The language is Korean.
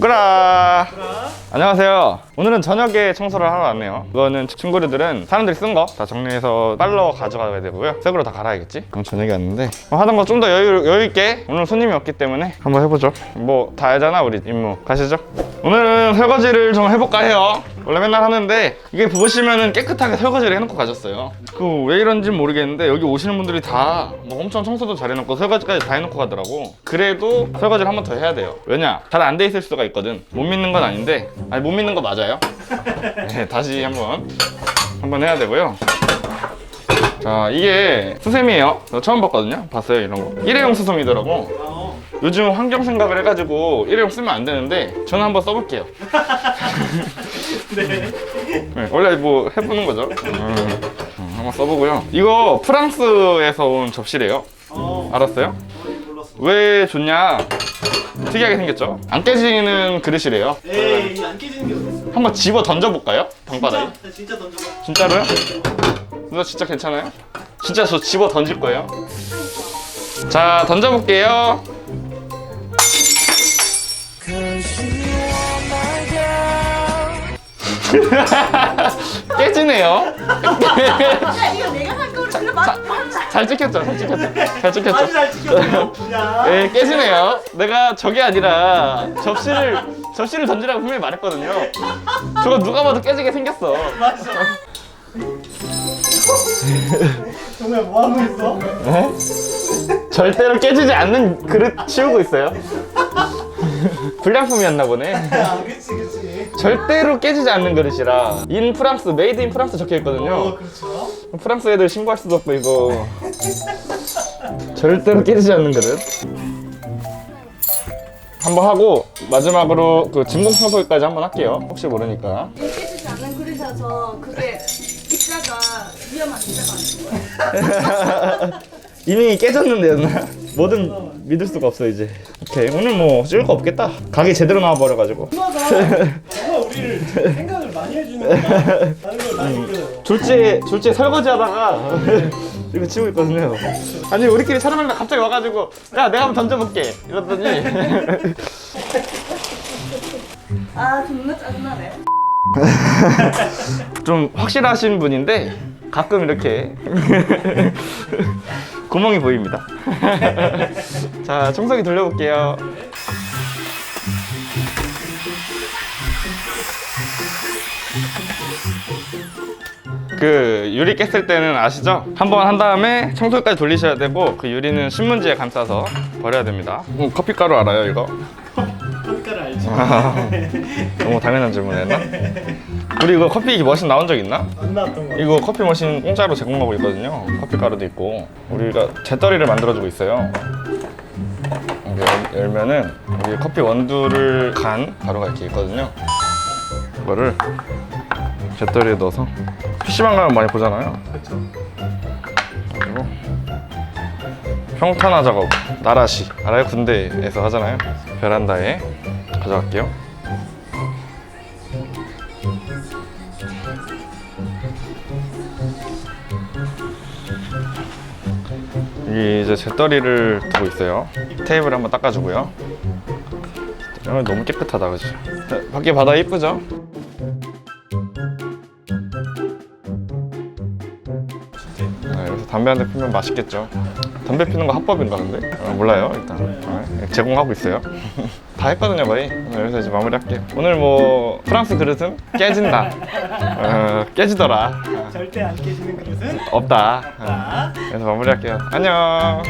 꾸라. 안녕하세요. 오늘은 저녁에 청소를 하러 왔네요. 이거는 친구들은 사람들이 쓴 거 다 정리해서 빨러 가져가야 되고요. 새 거로 다 갈아야겠지? 그럼 저녁에 왔는데 하던 거 좀 더 여유 있게, 오늘 손님이 없기 때문에 한번 해보죠. 뭐 다 알잖아 우리 임무. 가시죠. 오늘은 설거지를 좀 해볼까 해요. 원래 맨날 하는데 이게 보시면은 깨끗하게 설거지를 해놓고 가셨어요. 그 왜 이런지 모르겠는데 여기 오시는 분들이 다 뭐 엄청 청소도 잘 해놓고 설거지까지 다 해놓고 가더라고. 그래도 설거지를 한 번 더 해야 돼요. 왜냐? 잘 안 돼 있을 수가 있거든. 못 믿는 건 아닌데, 아니 못 믿는 거 맞아요. 네, 다시 한번 해야 되고요. 자, 이게 수세미예요. 저 처음 봤거든요. 봤어요 이런 거. 일회용 수세미더라고. 요즘 환경 생각을 해가지고 일회용 쓰면 안 되는데 저는 한번 써볼게요. 네, 원래 뭐 해보는 거죠. 한번 써보고요. 이거 프랑스에서 온 접시래요. 알았어요? 왜 좋냐? 특이하게 생겼죠? 안 깨지는 그릇이래요. 에이, 안 깨지는 게 어딨어. 한번 집어 던져볼까요? 방바닥에? 진짜 던져봐. 진짜로요? 누나 진짜 괜찮아요? 진짜 저 집어 던질 거예요. 자, 던져볼게요. 깨지네요. 야, 이거 내가 할 거를 진짜 잘 찍혔죠? 잘 찍혔죠? 잘 찍혔죠? 아주 잘 찍혔어. 야. 네, 깨지네요. 내가 저게 아니라 접시를 던지라고 분명히 말했거든요. 저거 누가 봐도 깨지게 생겼어. 맞아. 정말 뭐 하고 있어? 네? 절대로 깨지지 않는 그릇 치우고 있어요. 불량품이었나 보네. 아, 그치. 절대로 깨지지 않는 그릇이라 인 프랑스, 메이드 인 프랑스 적혀 있거든요. 그렇죠. 프랑스 애들 신고할 수도 없고 이거 절대로 깨지지 않는 그릇. 한번 하고 마지막으로 그 진공 청소기까지 한번 할게요. 혹시 모르니까. 깨지지 않는 그릇이라서 그게 입자가 위험한 입자가 아닌 거야. 이미 깨졌는데요, 누나. 뭐든 믿을 수가 없어 이제. 오케이, 오늘 뭐 찍을 거 없겠다. 가게 제대로 나와버려가지고. 누가 우리를 생각을 많이 해주는 거야. 다른 걸 많이 믿어요. 졸지에 설거지 하다가 이거 치우고 있거든요. 아니 우리끼리 촬영하려다 갑자기 와가지고 야 내가 한번 던져볼게 이랬더니 아, 존나 짜증나네. 좀 확실하신 분인데 가끔 이렇게 구멍이 보입니다. 자, 청소기 돌려볼게요. 그 유리 깼을 때는 아시죠? 한번 한 다음에 청소기까지 돌리셔야 되고 그 유리는 신문지에 감싸서 버려야 됩니다. 커피가루 알아요 이거? 커피가루 알지? 너무 당연한 질문했나? 우리 이거 커피 머신 나온 적 있나? 안 나왔던 거. 이거 커피 머신 공짜로 제공하고 있거든요. 커피 가루도 있고 우리가 재떨이를 만들어주고 있어요. 이렇게 열면은 우리 커피 원두를 간 가루가 이렇게 있거든요. 이거를 재떨이에 넣어서 PC방 가면 많이 보잖아요. 그렇죠. 그리고 평탄화 작업 나라시 알아요? 군대에서 하잖아요. 베란다에 가져갈게요. 여기 이제 재떨이를 두고 있어요. 테이블 한번 닦아주고요. 너무 깨끗하다, 그치? 밖에 바다 이쁘죠? 네, 여기서 담배 한 대 피면 맛있겠죠? 담배 피는 거 합법인가 근데? 몰라요 일단. 제공하고 있어요. 다 했거든요 거의. 여기서 이제 마무리할게요. 오늘 뭐 프랑스 그릇은 깨진다. 깨지더라. 절대 안 깨지는 그릇은 없다. 없다. 그래서 마무리할게요. 안녕.